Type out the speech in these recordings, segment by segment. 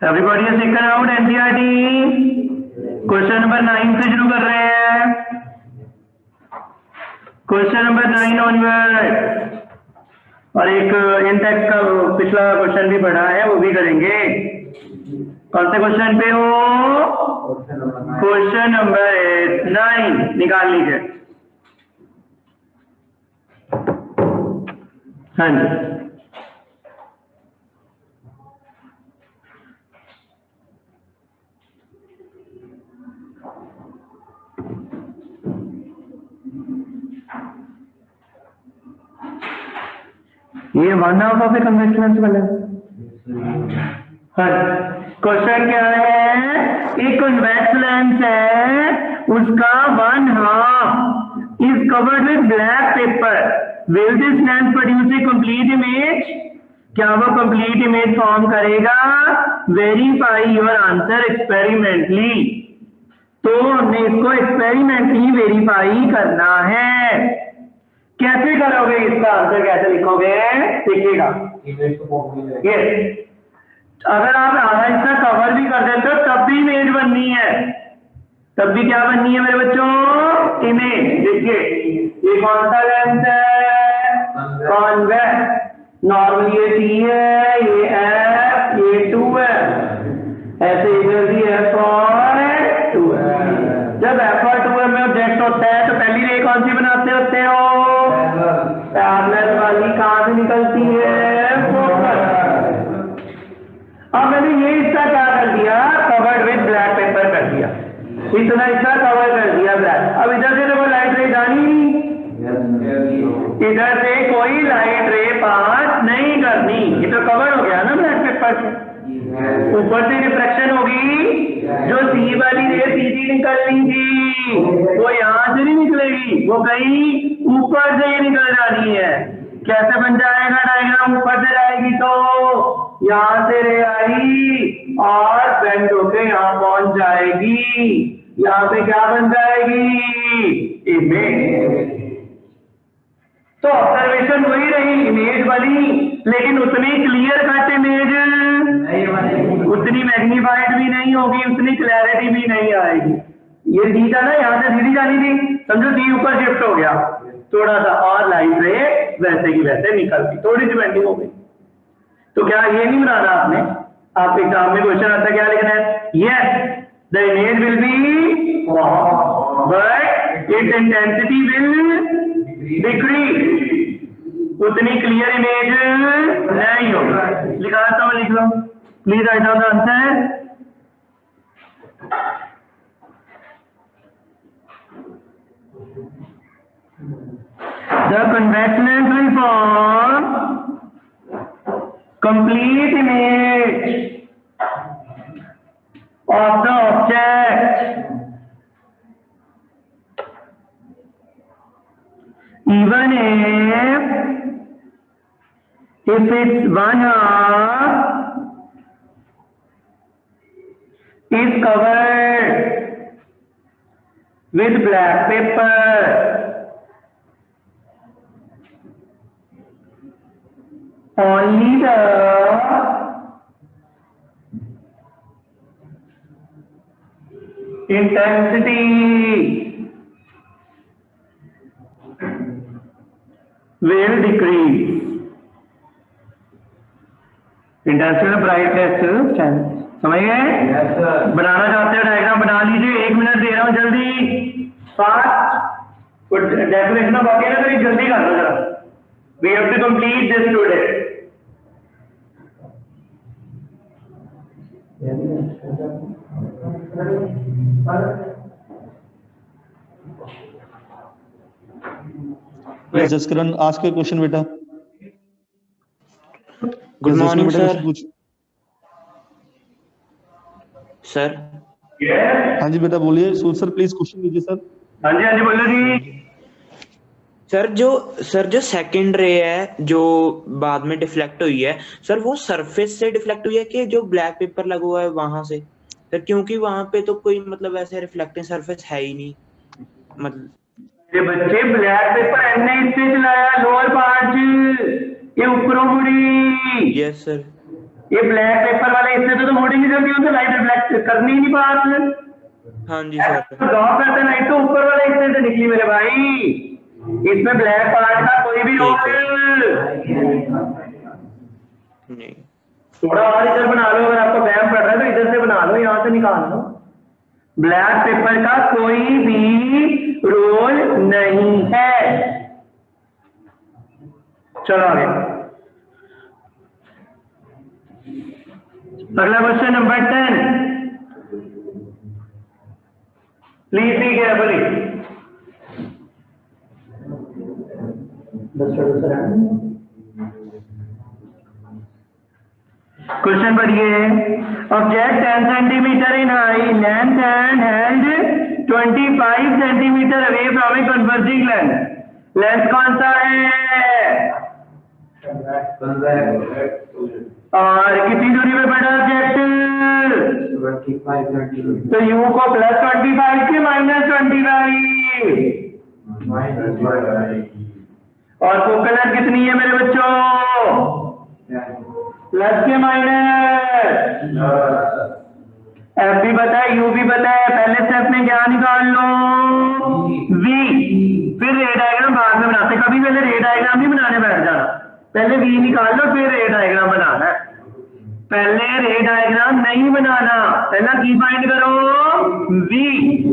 Everybody has taken out NCERT. Question number 9 से शुरू कर रहे हैं। क्वेश्चन नंबर 9 ऑनवर्ड, और एक इंटेक्स का पिछला क्वेश्चन भी पढ़ा है, वो भी करेंगे। कौन से क्वेश्चन पे हो? क्वेश्चन नंबर 9 निकाल लीजिए। हाँ जी, ये one out of a convex lens वाला है। क्वेश्चन क्या है? एक कन्वेक्स लेंस है, उसका 1/2 is covered with black pepper. Will this lens produce a complete image? क्या वो कंप्लीट इमेज फॉर्म करेगा? Verify your answer experimentally. तो हमने इसको एक्सपेरिमेंटली वेरीफाई करना है। कैसे करोगे? इसका आंसर कैसे लिखोगे? देखिएगा, ये अगर आप आधा हिस्सा कवर भी कर देते हो तब भी इमेज बननी है। तब भी क्या बननी है मेरे बच्चों? इमेज। देखिए, ये कौन सा लेंस है? कॉन्वेक्स। नॉर्मली ये टी है, ये एफ, ये 2 है। ऐसे इधर भी एफ और 2 है। जब एफ और 2 में ऑब्जेक्ट होता है तो पहली रे कौन सी बनाते होते हो? पैरेलल वाली। कहां से निकलती है? फोकस। अब मैंने ये हिस्सा क्या कर दिया? कवर्ड विद ब्लैक पेपर कर दिया। इतना हिस्सा कवर कर दिया ब्लैक। अब इधर से तो कोई लाइट रे जानी नहीं, इधर से कोई लाइट रे पास नहीं करनी। ये तो कवर हो गया ना ब्लैक पेपर से। ऊपर से रिफ्लेक्शन होगी, जो सी वाली रे सीधी निकलनी थी वो यहां से नहीं निकलेगी, वो कहीं ऊपर से ही निकल जानी है। कैसे बन जाएगा डायग्राम? ऊपर से जाएगी तो यहां से रे आई और बेंड होके यहां पहुंच जाएगी। यहां पे क्या बन जाएगी? इमेज। तो ऑब्जर्वेशन वही रही, इमेज बनी, लेकिन उतनी क्लियर कट इमेज नहीं बनेगी, उतनी मैग्नीफाइड भी नहीं होगी, उतनी क्लैरिटी भी नहीं आएगी। ये डी था ना, यहाँ से सीधी जानी थी, समझो डी ऊपर शिफ्ट हो गया, थोड़ा सा और लाइट रे वैसे की वैसे निकलती, थोड़ी सी बेंडिंग हो गई। तो क्या ये नहीं बनाना आपने? आप एग्जाम में क्वेश्चन आता क्या लिखना है? Yes, the image will be but its intensity will decrease. उतनी क्लियर इमेज नहीं होगी। लिखा मैं लिख लो, please write down the answer. The convex lens will form complete image of the object even if its 1/2 is covered with black paper. Only the intensity will decrease. Intensity में brightness समझ गए? बनाना चाहते हो डायग्राम बना लीजिए, 1 minute दे रहा हूं, जल्दी फास्ट। डेकोरेशन बाकी है ना, तो जल्दी कर लो जरा। We have to complete this today. Yes, Jaskaran, ask a question, beta. Good morning, sir. Sir. Yes. हाँ जी बेटा बोलिए। सूद सर प्लीज क्वेश्चन लीजिए सर। हाँ जी बोलो जी। सर जो सेकंड रे है जो बाद में डिफ्लेक्ट हुई है सर, वो सरफेस से डिफ्लेक्ट हुई है कि जो ब्लैक पेपर लगा हुआ है वहां से सर? क्योंकि वहां पे तो कोई मतलब ऐसे रिफ्लेक्टिंग सरफेस है ही नहीं। मतलब ये बच्चे ब्लैक पेपर एने इससे चलाया लोअर पार्ट, ये ऊपरों मुड़ी। Yes sir. ये ब्लैक पेपर वाले इससे तो होर्डिंग नहीं चलती, उनसे लाइट रिफ्लेक्ट करनी ही नहीं बात। हाँ जी सर। ड्रॉप करते लाइट तो ऊपर वाले हिस्से से निकली मेरे भाई, इसमें ब्लैक पार्ट का कोई भी रोल नहीं। थोड़ा और इधर बना लो, अगर आपको वहम पड़ रहा है तो इधर से बना लो, यहाँ से निकाल लो। ब्लैक पेपर का कोई भी रोल नहीं है। चलो आगे, अगला question number 10, please be carefully. Question पढ़िए। Object 10 centimetre in high length and held 25 centimetre away from a converging length. Length कौन सा है और कितनी दूरी पे पड़ा ऑब्जेक्ट? 25 तो u को +25 के -25 और फोकल लेंथ कितनी है मेरे बच्चों? प्लस के माइनस, एफ भी पता है, यू भी पता है। पहले स्टेप में क्या निकाल लो? v, फिर रे डायग्राम बाद में बनाते, कभी पहले रे डायग्राम नहीं बनाने बैठ जाना, पहले v निकाल लो फिर रे डायग्राम बनाना है। पहले रे डायग्राम नहीं बनाना, पहला की फाइंड करो v,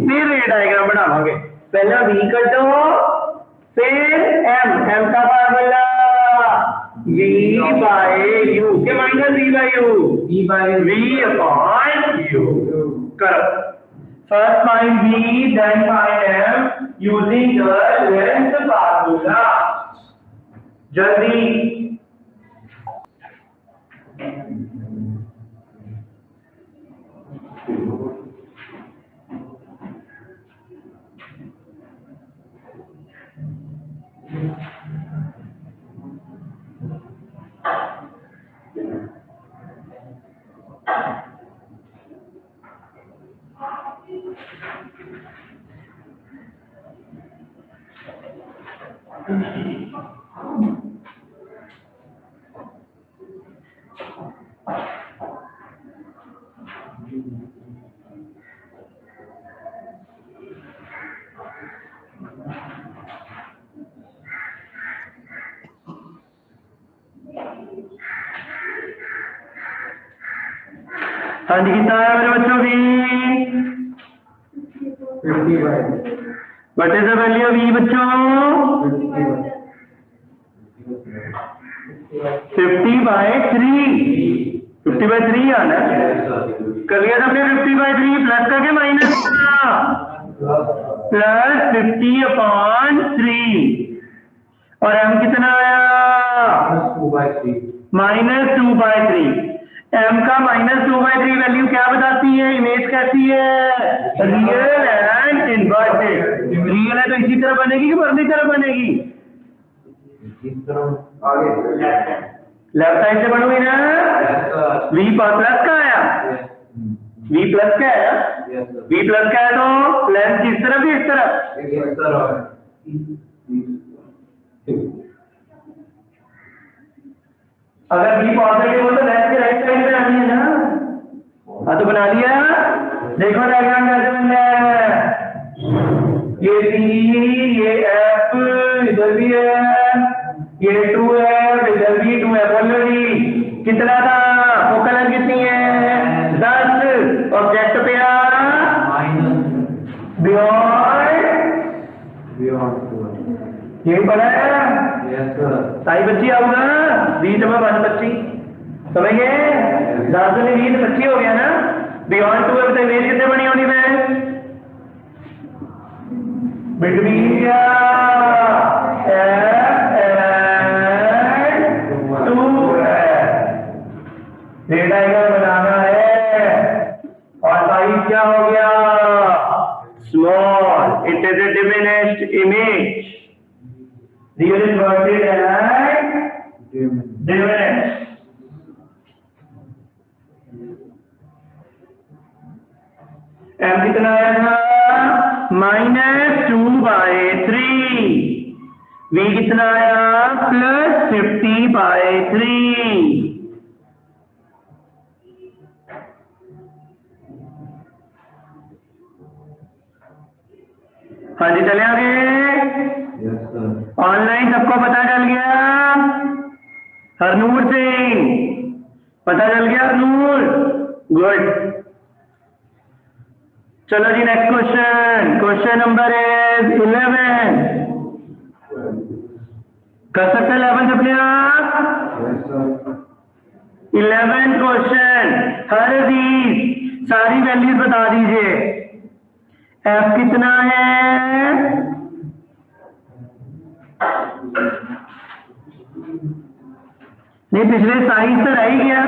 फिर रे डायग्राम बनावांगे। पहला v कटो फिर m का फार्मूला v बाय u के माइनस v बाय u करो। First find v then find m using the length formula. जल्दी हाँ जी, कितना है मेरे बच्चों की? 50 is the value of v बच्चों? 50/3। 50/3 आना कर लिया था हमने। 50/3 प्लस का के माइनस का? प्लस 50/3 और m कितना आया? -2/3। m का -2/3 वैल्यू क्या बताती है? इमेज कैसी है? Real and inverted. रियल है तो इसी तरह बनेगी कि दूसरी तरह बनेगी? लेफ्ट साइड से बनोगी ना? v प्लस का आया, v प्लस का आया, v प्लस का है तो लेंथ किस तरफ है? इस तरफ। अगर v पॉजिटिव हो तो लेंथ के राइट साइड पे आनी है ना? हाँ तो बना लिया। देखो डायग्राम कैसे बन रहा है। ये c, ये f इधर भी है, ये 2f इधर भी 2f। ऑलरेडी कितना था? फोकल लेंथ कितनी है? 10। ऑब्जेक्ट पे बियॉन्ड यही पढ़ा है। साई बच्ची आऊंगा 20/125 समझ गए? 10 में 20 हो गया ना? बियॉन्ड 2f तो इमेज कितने बनी होनी है? बिटवीन क्या रे डायग्राम बनाना है और साइज क्या हो गया? Small. It is a diminished image. Real inverted and diminished. m कितना आया था? -2/3। v कितना आया? +50/3। हाँ जी चले आगे। ऑनलाइन सबको पता चल गया? हरनूर सिंह पता चल गया? हरनूर गुड। चलो जी next question. Question number is 11। कर सकते 11 अपने आप? 11 क्वेश्चन। हर चीज सारी वैल्यूज बता दीजिए। एफ कितना है? नहीं पिछले साइज तो रह ही गया,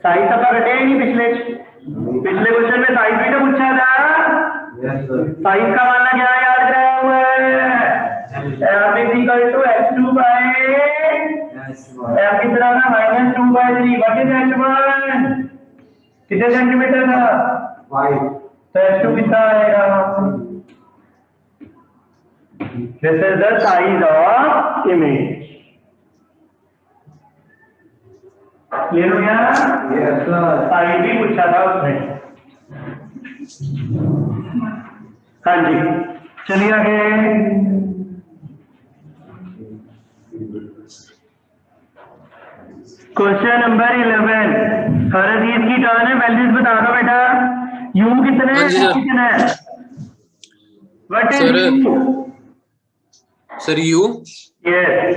साइज तो घटे ही नहीं। पिछले क्वेश्चन में साइज भी तो पूछा था। साइज का मानना क्या याद कराया हुआ है? F is equal to h2 by f कितना था? -2/3। What is h1? कितने सेंटीमीटर था? 5। तो h2 कितना आएगा? This is the size of image. Clear हो गया? Yes sir. साइज भी पूछा था उसने। हाँ जी चलिए आगे। Question number 11। हर चीज की टर्न है, वैल्यूज बता दो बेटा। यू कितने हाँ जी है? सर। कितना है? What is sir u? Sir u yes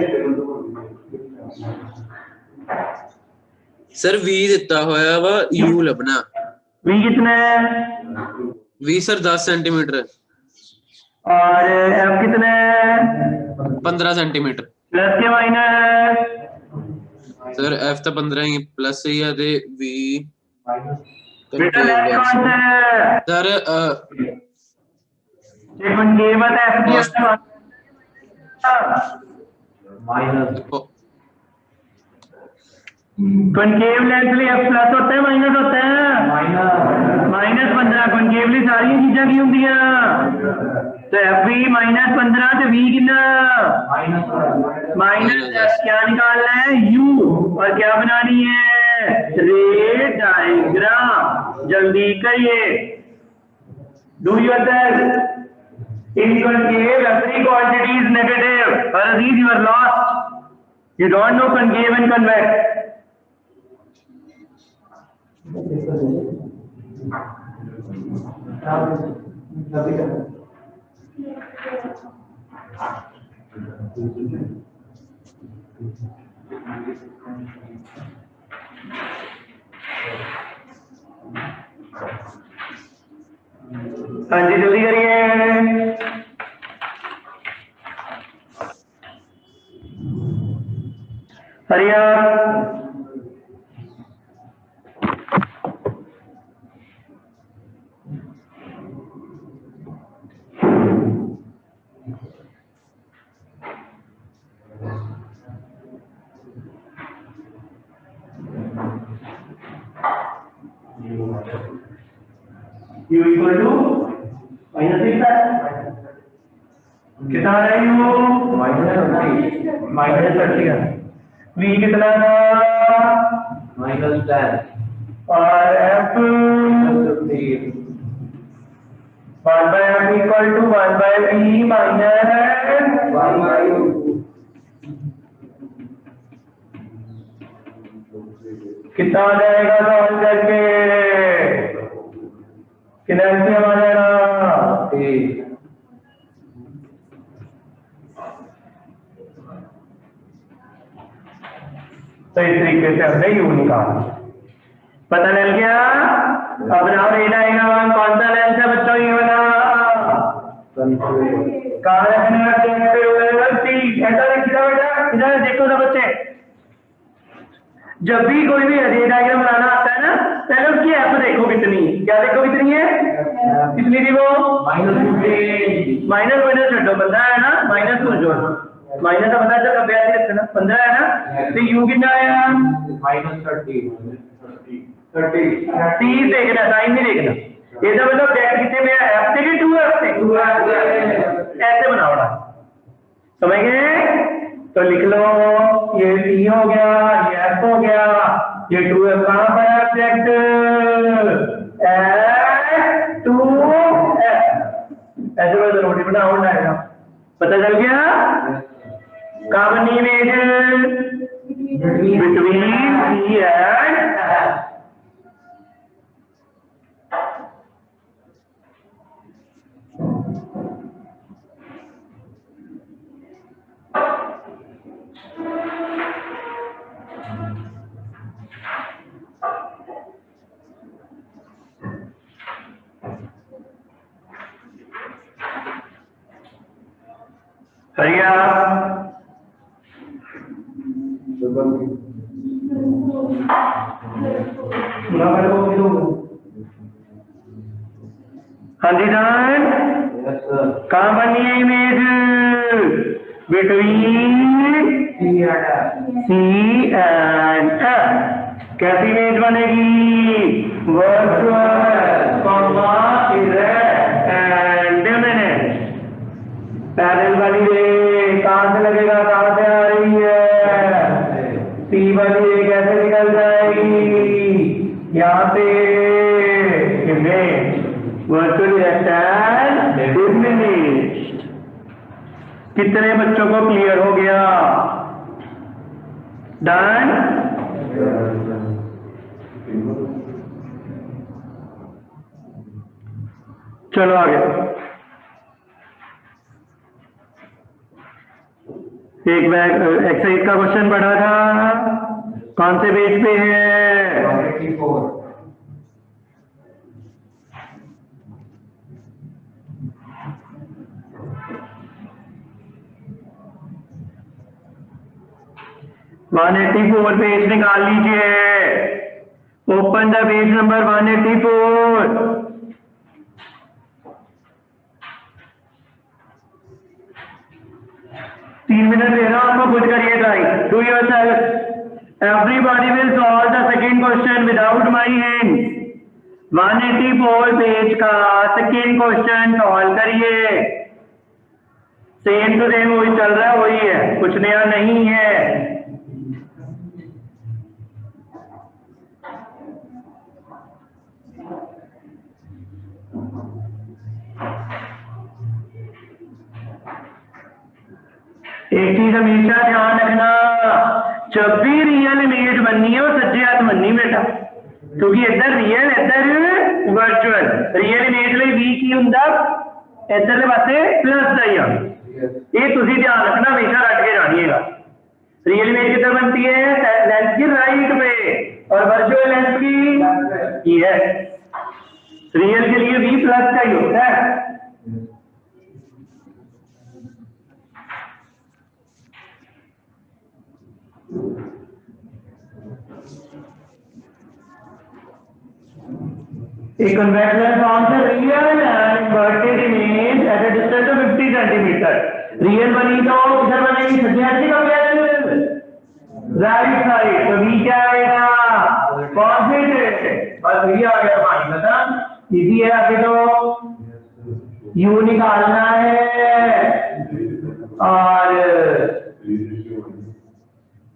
sir v ਦਿੱਤਾ ਹੋਇਆ ਵਾ ਯੂ ਲੱਭਣਾ। वी कितना है? वी सर 10 सेंटीमीटर और एफ कितना है? 15 सेंटीमीटर। प्लस के माइनस? सर एफ ਤਾਂ 15 ਹੀ प्लस ही है ਤੇ वी बेटा लेफ्ट कौन सा है? सर ये कॉन्केव है एफ की माइनस कॉन्केव लेंसली एफ प्लस होता है माइनस होता है? -15। कॉन्केवली सारी चीजें की होंगी तो एफ भी -15 तो वी कितना? माइनस क्या निकालना है? यू। और क्या बनानी है? रे डायग्राम। जल्दी करिए। Do your best. In concave, every quantity is negative. For these, you are lost. You don't know concave and convex. हाँ जी जल्दी करिए। हरिया U equal to -6 है। कितना है U? -30 है। V कितना था? -10 और F 1/F equal to 1/V minus 1/U कितना आ जाएगा सॉल्व करके? कितना एलसीएम आ जाएगा? तो इस तरीके से हमने यू निकाला। पता चल गया? अब नाम रेट आएगा। कौन सा लेंस है बच्चों ये वाला? कहाँ रखना है? ऐसा लिखा बेटा, इधर देखो ना बच्चे। जब भी कोई भी रे डायग्राम बनाना आता है ना, पहले उसकी एफ देखो कितनी। क्या देखो कितनी है? कितनी थी वो? माइनस छोड़ो, 15 है ना? माइनस को जोड़, माइनस का पता चल अभ्यास ही रखना। 15 है ना? तो यू कितना आया? -30 देखना, साइन नहीं देखना। ये तो मतलब वेक्टर कितने में है? एफ से कि 2f से? ऐसे बनाओ, समझ गए? तो लिख लो, ये टी हो गया, ये एफ हो गया, ये 2f कहाँ पर है? Object F2F। ऐसे कोई रोटी बना पता चल गया? कहाँ बनी इमेज? बिटवीन सी एंड हरिया। हाँ जी डन। Yes, sir. कहाँ बनी है image? Between C and F. कैसी इमेज बनेगी? Virtual comma erect and diminish. Parallel वाली रे कहाँ से लगेगा? कहाँ से आ रही है? सी वाली रे कैसे निकल जाएगी? यहाँ से image virtual erect and diminished. कितने बच्चों को क्लियर हो गया? डन। चलो आगे। एक बैग एक्सरसाइज का क्वेश्चन पढ़ा था, कौन से पेज पे है? 184. वन 184 पेज निकाल लीजिए। Open the page number 184। तीन मिनट दे रहा हूं आपको, खुद करिए try. Do yourself. Everybody will solve the second question without my hand. 184 page का सेकंड क्वेश्चन सॉल्व करिए। सेम टू सेम वही चल रहा है, वही है, कुछ नया नहीं है। एक चीज हमेशा ध्यान रखना, जब भी रियल इमेज बननी है वो सज्जे हाथ बननी बेटा, क्योंकि इधर रियल इधर वर्चुअल। रियल इमेज ਲਈ ਵੀ ਕੀ ਹੁੰਦਾ? ਇਧਰਲੇ ਪਾਸੇ प्लस ਦਾ ਹੀ ਆ। ਇਹ ਤੁਸੀਂ ध्यान रखना, हमेशा रट के जानिएगा। रियल इमेज किधर बनती है? लेंस की राइट पे, और वर्चुअल लेंस की ये है। रियल के लिए भी प्लस का ही होता है। A convex lens forms a real and inverted image at a distance of 50 centimeter. Real बनी तो किधर बनेगी? सज्जे हाथ की कब राइट साइड। तो भी क्या आएगा? पॉजिटिव। बस ये आ गया पानी का। इजी है। आगे तो यू निकालना है और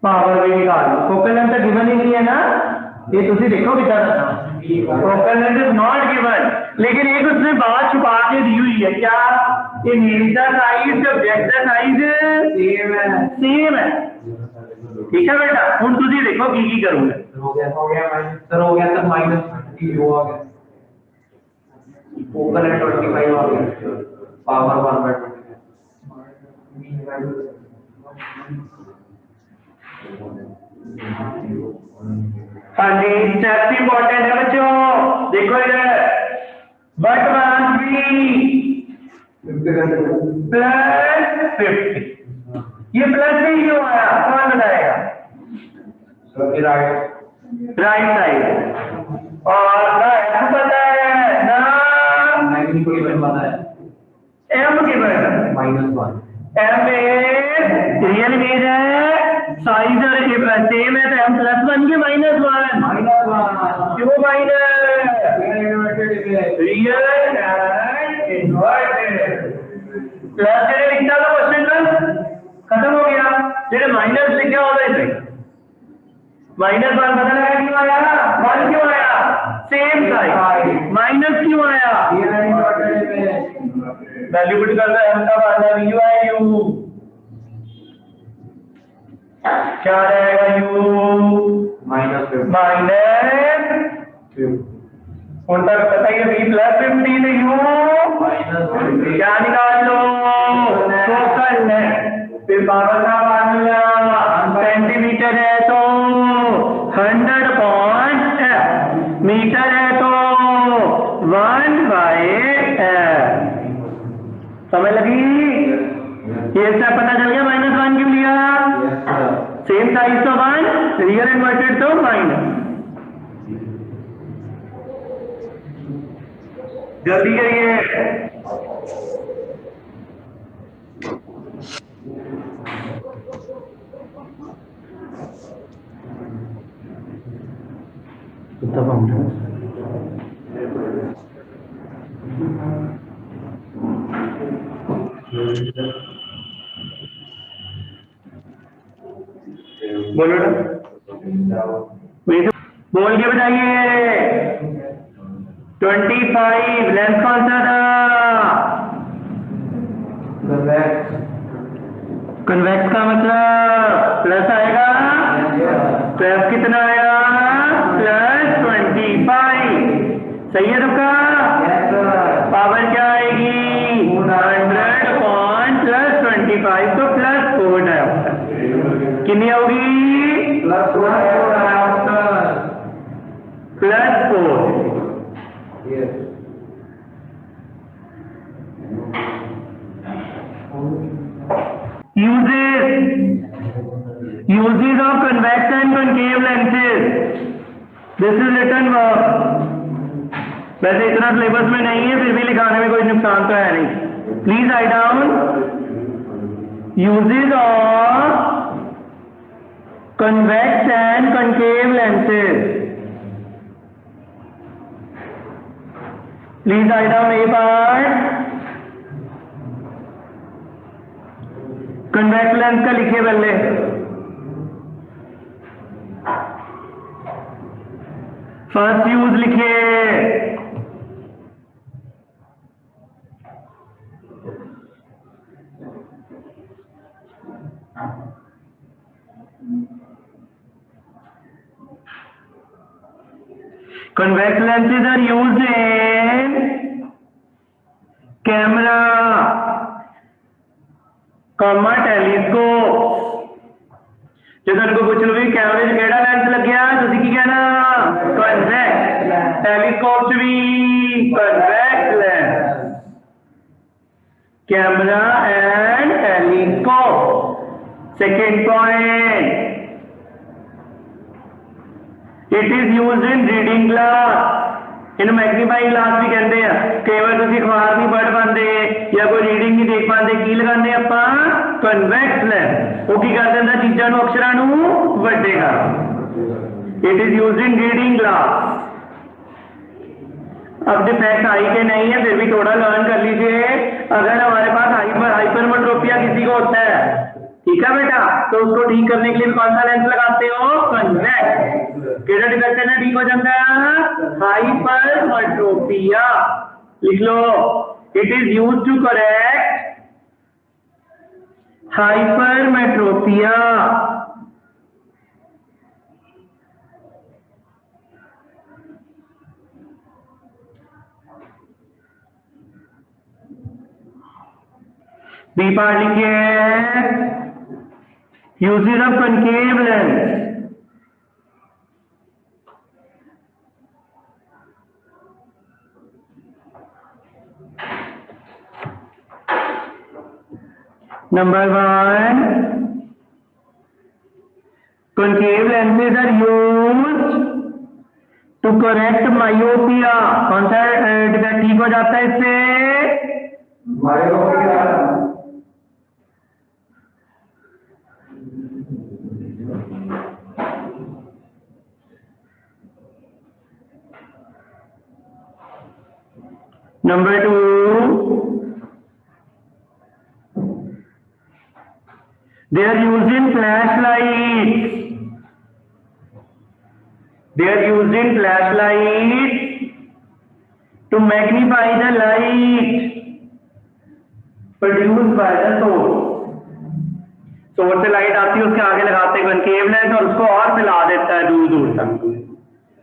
पावर भी निकालना। फोकल लेंथ तो गिवन ही नहीं है ना, ये तुसी देखो कितना था। Focal length is not given, लेकिन एक उसने बात छुपा के दी हुई है। क्या? इमेज का साइज ऑब्जेक्ट का साइज सेम है। ठीक है बेटा, हुन तुसी देखो की करूंगा। हो गया सर माइनस 30 आ गया। फोकल लेंथ 25 आ गया। पावर 1/20। हाँ जी, स्टेप इंपॉर्टेंट है बच्चों। देखो इधर, बट वन बी प्लस 50। ये प्लस भी क्यों आया? कौन बताएगा? Right side. और ना एम पता है ना, मैग्नीट्यूड गिवन पता है। M given -1। M real image है, साइज और सेम है, तो एम +1 के -1। क्यों minus? Real and inverted. Plus जेडे लिखता था क्वेश्चन का खत्म हो गया। जेडे माइनस लिखा होता है इसे -1 पता लगा क्यों आया? 1 क्यों आया? Same size. माइनस क्यों आया? वैल्यू पुट कर दो, m का मान है u है u, क्या रहेगा u माइनस उन तक पता ही है v प्लस 15 है u क्या निकाल लो फोकल है, फिर पावर का मान लिया सेंटीमीटर है तो 100 पॉइंट मीटर है तो 1/f। समझ लगी? ये स्टेप पता चल गया, -1 क्यों लिया? सेम साइज तो 1, रियल इन्वर्टेड तो माइनस। जल्दी करिए। बोलो ना, बोल के बताइए। 25 लेंथ कौन सा था? कन्वेक्स का मतलब प्लस आएगा, तो F कितना आया? +25। सही है सबका? पावर क्या आएगी? 100 पॉइंट +25 तो +4 डायोप्टर। कितनी होगी? +4। Uses of convex and concave lenses. This is written work. वैसे इतना सिलेबस में नहीं है, फिर भी लिखाने में कोई नुकसान तो है नहीं। Please write down uses of convex and concave lenses. Please write down A part. Convex lens का लिखिए पहले। फर्स्ट यूज लिखिए। Convex lenses are used in camera, comma telescope। जो तुमको पूछ लो भी कैमरे च केड़ा लेंस लग्या, तुसी की कहना? कन्वेक्स। टेलीस्कोप च भी convex lens. Camera and telescope. Second point, it is used in reading glass. In magnifying glass भी कहते हैं। कई बार तुसी अखबार नहीं पढ़ पाते या कोई रीडिंग नहीं देख पाते, की लगाने ਆਪਾਂ कन्वेक्स लेंस। वो की कर देता, चीज़ों ਨੂੰ अक्षरां ਨੂੰ ਵੱਡੇ ਕਰ। It is used in reading glass. अब डिफेक्ट आई के नहीं है, फिर भी थोड़ा लर्न कर लीजिए। अगर हमारे पास हाइपरमेट्रोपिया किसी को होता है, ठीक है बेटा, तो उसको ठीक करने के लिए कौन सा लेंस लगाते हो? कन्वेक्स। केड़ा डिफेक्ट है ना ठीक हो जाता है? हाइपरमेट्रोपिया। लिख लो, it is used to correct hypermetropia. B part लिखिए, usages of concave lens. Number 1, concave lenses are used to correct myopia। कौन सा डिफेक्ट ठीक हो जाता है इससे? Number 2, they are used in flashlights. They are used in flashlights to magnify the light. Produce by the source से light आती है, उसके आगे लगाते हैं कनकेव लेंस और उसको और फैला देता है दूर दूर तक।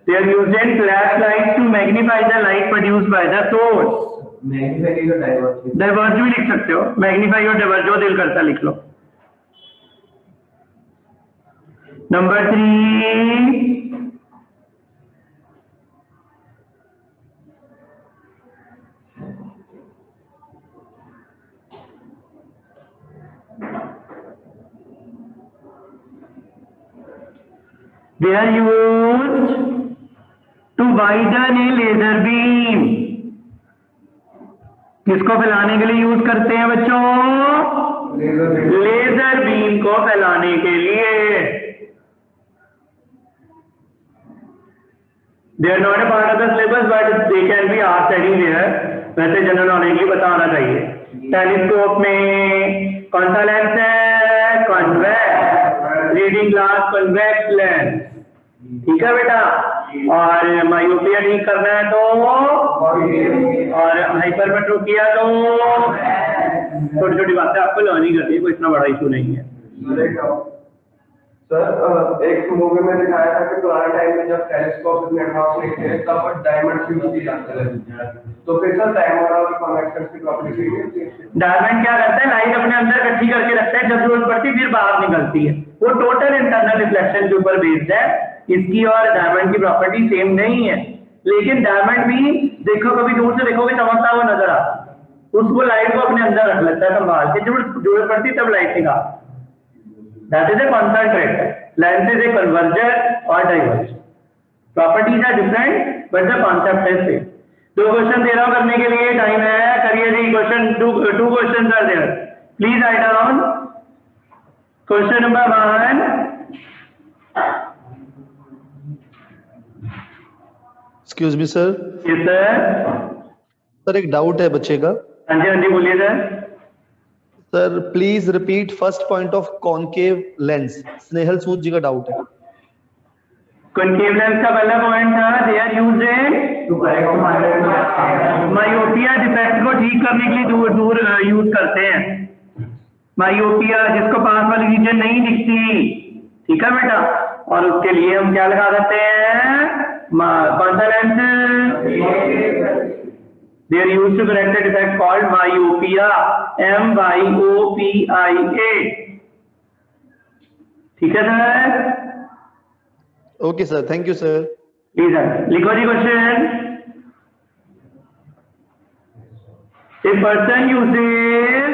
They are using flash light to magnify the light produce by the source. Magnify का डाइवर्स डाइवर्ज भी लिख सकते हो, मैग्नीफाई और डाइवर्ज जो दिल करता है लिख लो। Number 3, they are used to widen a laser beam। किसको फैलाने के लिए यूज करते हैं बच्चों? लेजर बीम को फैलाने के लिए। They are not a part of the syllabus but they can be asked anywhere. वैसे जनरल नॉलेज ही बताना चाहिए। टेलीस्कोप में कौन सा लेंस है? Convex. Reading glass convex lens, ठीक है बेटा। और मायोपिया ठीक करना है तो, और हाइपरमेट्रोपिया तो, छोटी छोटी बातें आपको लर्निंग करती है, कोई इतना बड़ा इशू नहीं है। सर एक मूवी में दिखाया था कि पुराने टाइम में जब टेलीस्कोप इतने एडवांस नहीं थे तब डायमंड यूज किए जाते थे, तो फिर सर डायमंड और कॉन्वेक्शन की प्रॉपर्टी है। डायमंड क्या करता है? लाइट अपने अंदर इकट्ठी करके रखता है, जब जरूरत पड़ती है फिर बाहर निकलती है। वो टोटल इंटरनल रिफ्लेक्शन के ऊपर बेस्ड है। इसकी और डायमंड की प्रॉपर्टी सेम नहीं है, लेकिन डायमंड भी देखो, कभी दूर से देखोगे चमकता हुआ नजर आता, उसको लाइट को अपने अंदर रख लेता है संभाल के, जरूरत पड़ती है तब लाइट निकाल। That is a concentrator. Lens is a converger और diverge. Properties are different but the concept is same. 2 question दे रहा हूं करने के लिए, टाइम है, करिए जी। Question 2 question are there, please write down. Question number 1। Excuse me sir. Yes sir. Sir एक डाउट है बच्चे का। हाँ जी बोलिए sir. Sir please repeat first point of concave lens. Snehal सूद जी का डाउट है। कॉनकेव लेंस का पहला पॉइंट था, they are used to correct myopia defect को ठीक करने के लिए दूर दूर यूज करते हैं। मायोपिया जिसको पास वाली रीजन नहीं दिखती, ठीक है बेटा, और उसके लिए हम क्या लगा देते हैं? कौन सा lens? They are used to correct a defect called myopia, myopia। ठीक है sir? Okay sir, thank you sir. Please लिखो जी question. A person uses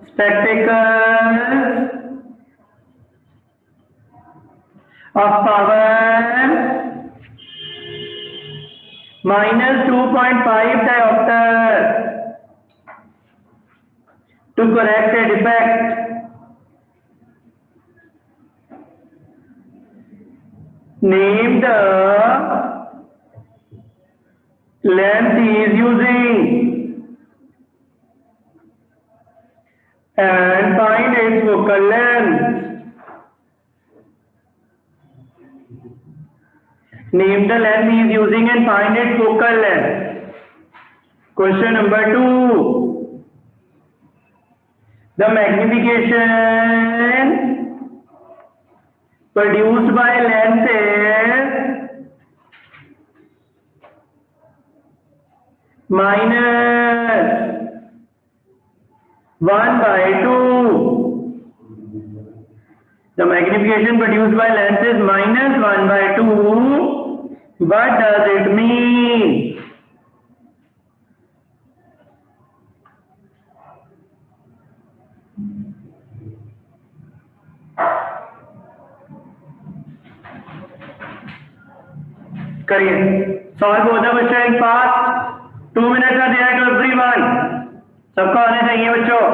spectacles of power -2.5 diopter to correct a defect. Name the length he is using and find its focal length. Name the length he is using and find its focal length. Question number 2. The magnification produced by lens is -1/2. The magnification produced by lens is -1/2. What does it mean? करिए solve होता बच्चों एक पास 2 minute का दिया है everyone, सबको आने चाहिए बच्चों।